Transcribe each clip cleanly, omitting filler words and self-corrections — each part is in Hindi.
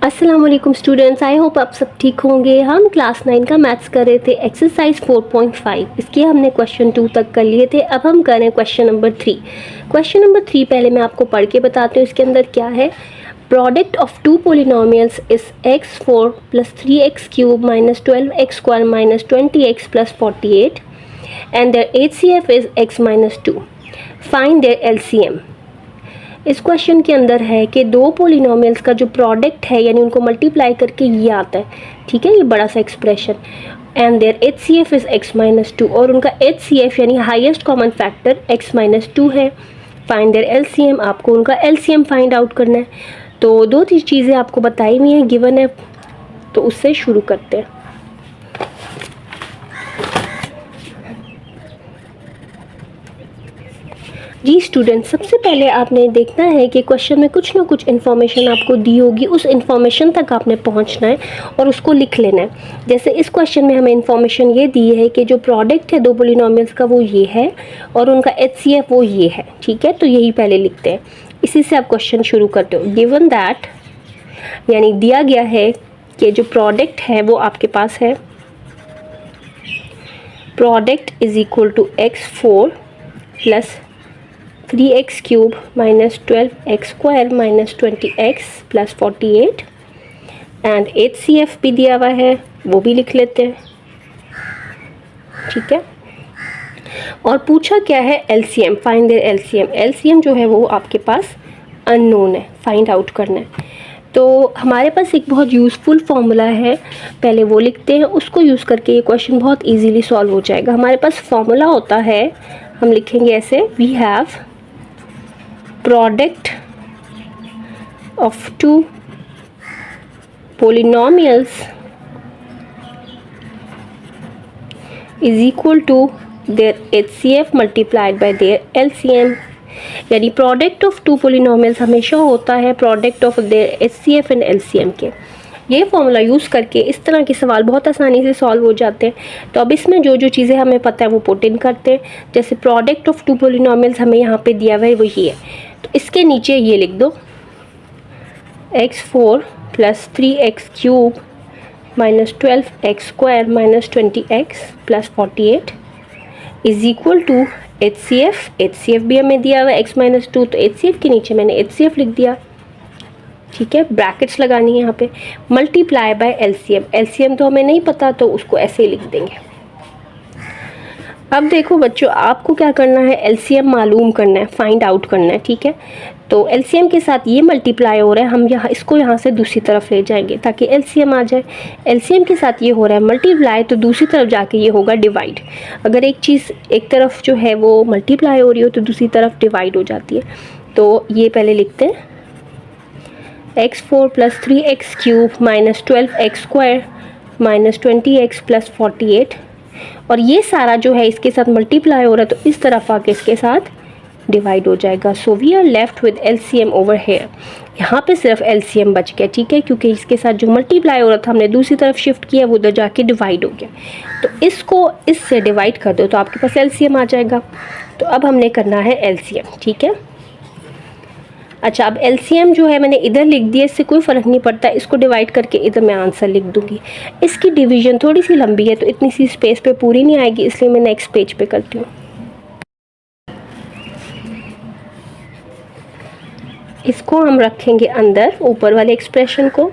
अस्सलाम वालेकुम स्टूडेंट्स, आई होप आप सब ठीक होंगे। हम क्लास 9 का मैथ्स कर रहे थे एक्सरसाइज 4.5। इसके हमने क्वेश्चन 2 तक कर लिए थे। अब हम करें क्वेश्चन नंबर 3। क्वेश्चन नंबर 3 पहले मैं आपको पढ़ के बताती हूँ इसके अंदर क्या है। Product of two polynomials is x4 plus 3x³ minus 12x² minus 20x plus 48 and their HCF is x minus 2। Find their LCM। इस क्वेश्चन के अंदर है कि दो पोलिनोमियल्स का जो प्रोडक्ट है यानी उनको मल्टीप्लाई करके ये आता है, ठीक है, ये बड़ा सा expression, and their HCF is x minus 2 और उनका HCF यानी highest common factor x minus 2 है। फाइंड देयर LCM, आपको उनका LCM फाइंड आउट करना है। तो दो तीन चीज़ें आपको बताई हुई हैं, गिवन है, तो उससे शुरू करते हैं। जी स्टूडेंट, सबसे पहले आपने देखना है कि क्वेश्चन में कुछ ना कुछ इन्फॉर्मेशन आपको दी होगी, उस इन्फॉर्मेशन तक आपने पहुंचना है और उसको लिख लेना है। जैसे इस क्वेश्चन में हमें इन्फॉर्मेशन ये दी है कि जो प्रोडक्ट है दो पोलिनोमियल्स का वो ये है और उनका HCF वो ये है, ठीक है, तो यही पहले लिखते हैं। इसी से आप क्वेश्चन शुरू करते हो। गिवन दैट यानी दिया गया है कि जो प्रोडक्ट है वो आपके पास है, product is equal to x4 plus 3x³ minus 12x² minus 20x plus 48 and HCF भी दिया हुआ है, वो भी लिख लेते हैं, ठीक है। और पूछा क्या है LCM, find their LCM। LCM जो है वो आपके पास अननोन है, फाइंड आउट करना है। तो हमारे पास एक बहुत यूज़फुल फार्मूला है, पहले वो लिखते हैं, उसको यूज़ करके ये क्वेश्चन बहुत इजीली सॉल्व हो जाएगा। हमारे पास फार्मूला होता है, हम लिखेंगे ऐसे, we have product of two polynomials is equal to their HCF multiplied by their LCM। यानी प्रोडक्ट ऑफ टू पोलिनोमियल्स हमेशा होता है product of their HCF and LCM के। ये फॉर्मूला यूज़ करके इस तरह के सवाल बहुत आसानी से सॉल्व हो जाते हैं। तो अब इसमें जो जो चीज़ें हमें पता है वो पुट इन करते हैं। जैसे प्रोडक्ट ऑफ टू पोलिनोमियल्स हमें यहाँ पे दिया हुआ है वो ये है, तो इसके नीचे ये लिख दो, x4 plus 3x³ minus 12x² minus 20x plus 48 is equal to HCF भी हमें दिया हुआ है x माइनस 2, तो HCF के नीचे मैंने HCF लिख दिया, ठीक है, ब्रैकेट्स लगानी है यहाँ पे, मल्टीप्लाई बाय LCM तो हमें नहीं पता तो उसको ऐसे ही लिख देंगे। अब देखो बच्चों, आपको क्या करना है, LCM मालूम करना है, फाइंड आउट करना है, ठीक है। तो LCM के साथ ये मल्टीप्लाई हो रहा है, हम इसको यहाँ से दूसरी तरफ ले जाएंगे ताकि LCM आ जाए। LCM के साथ ये हो रहा है मल्टीप्लाई, तो दूसरी तरफ जाके ये होगा डिवाइड। अगर एक चीज़ एक तरफ जो है वो मल्टीप्लाई हो रही हो तो दूसरी तरफ डिवाइड हो जाती है। तो ये पहले लिखते हैं, x4 plus 3x³ minus 12x² minus 20x plus 48, और ये सारा जो है इसके साथ मल्टीप्लाई हो रहा है तो इस तरफ आके इसके साथ डिवाइड हो जाएगा। So we are left with LCM over here. यहाँ पे सिर्फ LCM बच गया, ठीक है, क्योंकि इसके साथ जो मल्टीप्लाई हो रहा था हमने दूसरी तरफ शिफ्ट किया, वो उधर जाके डिवाइड हो गया। तो इसको इससे डिवाइड कर दो तो आपके पास LCM आ जाएगा। तो अब हमने करना है LCM, ठीक है। अच्छा, अब LCM जो है मैंने इधर लिख दिया, इससे कोई फ़र्क नहीं पड़ता, इसको डिवाइड करके इधर मैं आंसर लिख दूंगी। इसकी डिवीजन थोड़ी सी लंबी है तो इतनी सी स्पेस पे पूरी नहीं आएगी, इसलिए मैं नेक्स्ट पेज पे करती हूँ। इसको हम रखेंगे अंदर, ऊपर वाले एक्सप्रेशन को,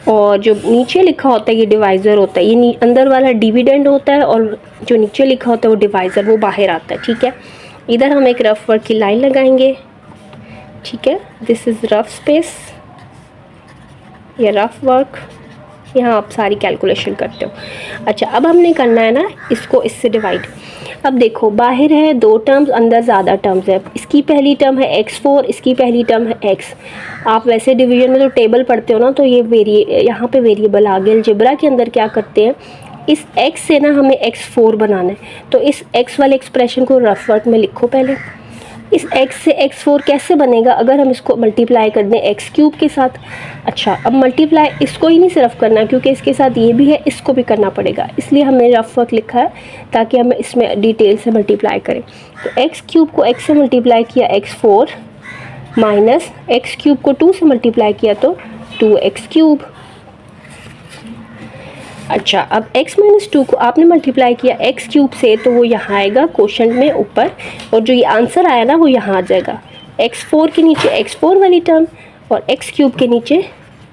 और जो नीचे लिखा होता है ये डिवाइज़र होता है, ये अंदर वाला डिविडेंड होता है और जो नीचे लिखा होता है वो डिवाइज़र, वो बाहर आता है, ठीक है। इधर हम एक रफ वर्क की लाइन लगाएंगे, ठीक है, दिस इज़ रफ स्पेस या रफ वर्क, यहाँ आप सारी कैलकुलेशन करते हो। अच्छा, अब हमने करना है ना इसको इससे डिवाइड। अब देखो, बाहर है 2 टर्म्स, अंदर ज़्यादा टर्म्स है। इसकी पहली टर्म है x4, इसकी पहली टर्म है x। आप वैसे डिवीजन में तो टेबल पढ़ते हो ना, तो ये यहाँ पे वेरिएबल आ गया। अलजेब्रा के अंदर क्या करते हैं, इस x से ना हमें x4 बनाना है, तो इस x वाले एक्सप्रेशन को रफ वर्क में लिखो पहले। इस x से x4 कैसे बनेगा, अगर हम इसको मल्टीप्लाई कर दें x³ के साथ। अच्छा, अब मल्टीप्लाई इसको ही नहीं सिर्फ करना क्योंकि इसके साथ ये भी है, इसको भी करना पड़ेगा, इसलिए हमने रफ वर्क लिखा है ताकि हम इसमें डिटेल से मल्टीप्लाई करें। तो x³ को x से मल्टीप्लाई किया x4 माइनस एक्स क्यूब को 2 से मल्टीप्लाई किया तो 2x क्यूब। अच्छा, अब x माइनस 2 को आपने मल्टीप्लाई किया x क्यूब से तो वो यहाँ आएगा क्वोशंट में ऊपर, और जो ये आंसर आया ना वो यहाँ आ जाएगा। x4 के नीचे x4 वाली टर्म और x क्यूब के नीचे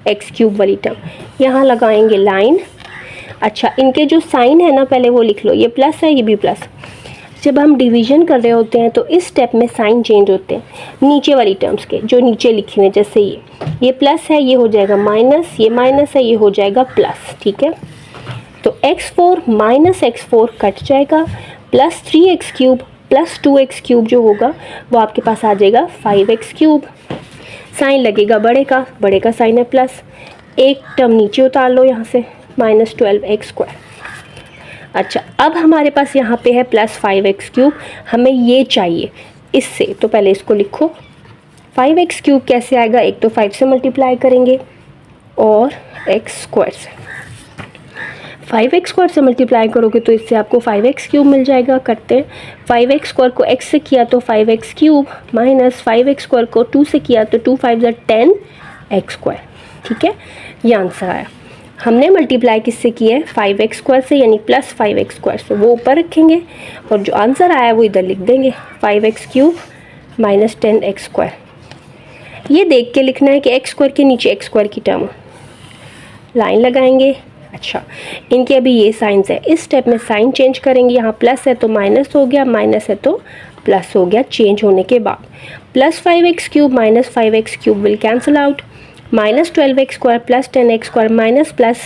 x क्यूब वाली टर्म, यहाँ लगाएंगे लाइन। अच्छा, इनके जो साइन है ना पहले वो लिख लो, ये प्लस है ये भी प्लस। जब हम डिवीजन कर रहे होते हैं तो इस स्टेप में साइन चेंज होते हैं नीचे वाली टर्म्स के, जो नीचे लिखे हुए हैं। जैसे ये प्लस है ये हो जाएगा माइनस, ये माइनस है ये हो जाएगा प्लस। ठीक है, तो x4 माइनस x4 कट जाएगा, plus 3x cube plus 2x cube जो होगा वो आपके पास आ जाएगा 5x क्यूब। साइन लगेगा बड़े का साइन है प्लस, एक टर्म नीचे उतार लो यहाँ से, माइनस 12x स्क्वायर। अच्छा, अब हमारे पास यहाँ पे है प्लस 5x क्यूब, हमें ये चाहिए इससे, तो पहले इसको लिखो। 5x क्यूब कैसे आएगा, एक तो 5 से मल्टीप्लाई करेंगे और x स्क्वायर से। 5x स्क्वायर से मल्टीप्लाई करोगे तो इससे आपको 5x क्यूब मिल जाएगा। करते हैं, 5x स्क्वायर को x से किया तो 5x cube, minus 5x square को 2 से किया तो 2 5 10x स्क्वायर। ठीक है, ये आंसर आया। हमने मल्टीप्लाई किससे किया है, 5x स्क्वायर से, यानी प्लस 5x स्क्वायर से, वो ऊपर रखेंगे और जो आंसर आया वो इधर लिख देंगे, 5x cube minus 10x square. ये देख के लिखना है कि x स्क्वायर के नीचे x स्क्वायर की टर्म, लाइन लगाएंगे। अच्छा, इनके अभी ये साइंस है, इस स्टेप में साइन चेंज करेंगे, यहाँ प्लस है तो माइनस हो गया, माइनस है तो प्लस हो गया चेंज होने के बाद। Plus 5x cube minus 5x cube will cancel out, minus 12x square plus 10x square, minus plus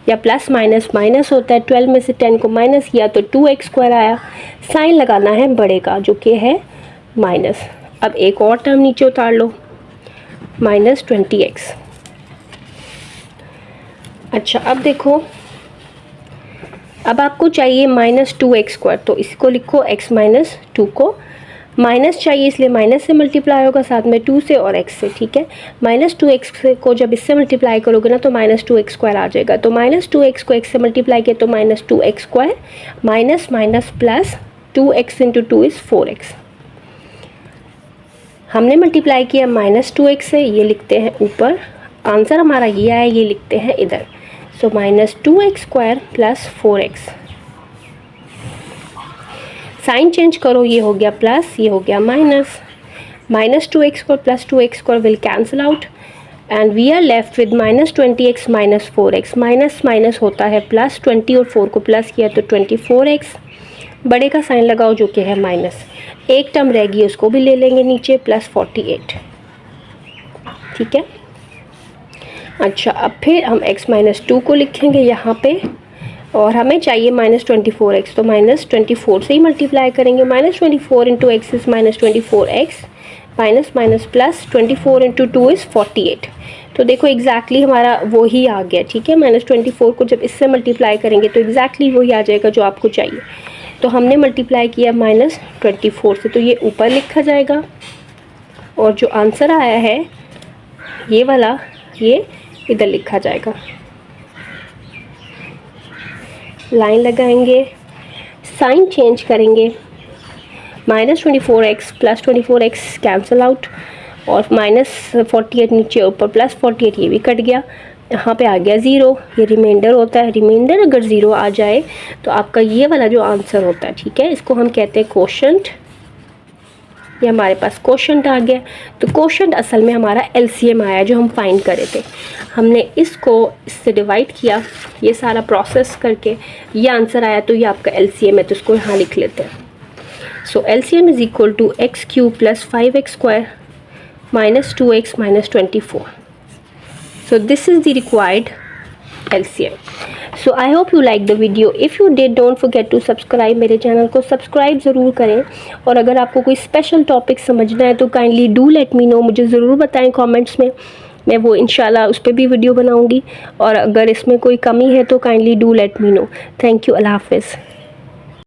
या प्लस माइनस माइनस होता है, 12 में से 10 को माइनस किया तो 2x स्क्वायर आया। साइन लगाना है बड़े का जो कि है माइनस। अब एक और टर्म नीचे उतार लो, माइनस 20x। अच्छा, अब देखो, अब आपको चाहिए माइनस 2x स्क्वायर, तो इसको लिखो x माइनस 2 को, माइनस चाहिए इसलिए माइनस से मल्टीप्लाई होगा साथ में 2 से और x से। ठीक है, माइनस 2x को जब इससे मल्टीप्लाई करोगे ना तो माइनस 2x स्क्वायर आ जाएगा, तो माइनस 2x को x से मल्टीप्लाई किया तो minus 2x square, minus minus plus 2x into 2 is 4x। हमने मल्टीप्लाई किया माइनस 2x से, ये लिखते हैं ऊपर, आंसर हमारा ये आया, ये लिखते हैं इधर। So minus 2x square plus 4x। Sign change करो, ये हो गया प्लस, ये हो गया minus, minus 2x square plus 2x square will cancel out and we are left with minus 20x minus 4x। Minus minus होता है प्लस, 20 और 4 को प्लस किया तो 24x। बड़े का साइन लगाओ जो कि है माइनस, एक टर्म रहेगी उसको भी ले लेंगे नीचे, प्लस 48। ठीक है, अच्छा, अब फिर हम x माइनस 2 को लिखेंगे यहाँ पे, और हमें चाहिए माइनस 24x, तो माइनस 24 से ही मल्टीप्लाई करेंगे। Minus 24 into x is minus 24x, minus minus plus 24 into 2 is 48। तो देखो एग्जैक्टली हमारा वही आ गया। ठीक है, माइनस 24 को जब इससे मल्टीप्लाई करेंगे तो एग्जैक्टली वही आ जाएगा जो आपको चाहिए। तो हमने मल्टीप्लाई किया माइनस 24 से, तो ये ऊपर लिखा जाएगा और जो आंसर आया है ये वाला, ये इधर लिखा जाएगा। लाइन लगाएंगे, साइन चेंज करेंगे, minus 24x plus 24x cancel out, और माइनस 48 नीचे ऊपर प्लस 48, ये भी कट गया, यहाँ पे आ गया 0। ये रिमाइंडर होता है, रिमाइंडर अगर 0 आ जाए तो आपका ये वाला जो आंसर होता है, ठीक है, इसको हम कहते हैं कोशंट। ये हमारे पास कोशंट आ गया। तो कोशंट असल में हमारा एलसीएम आया जो हम फाइंड करे थे। हमने इसको इससे डिवाइड किया, ये सारा प्रोसेस करके ये आंसर आया, तो ये आपका एलसीएम है, तो इसको यहाँ लिख लेते हैं। So LCM is equal to X cube plus 5x square minus 2x minus 24. So this is the required LCM. So I hope you like the video. If you did, don't forget to subscribe. मेरे चैनल को सब्सक्राइब ज़रूर करें, और अगर आपको कोई स्पेशल टॉपिक समझना है तो kindly do let me no, मुझे ज़रूर बताएं कमेंट्स में, मैं वो इंशाल्लाह उस पर भी वीडियो बनाऊंगी। और अगर इसमें कोई कमी है तो kindly do let me know. Thank you, अल्लाह हाफ़िज़।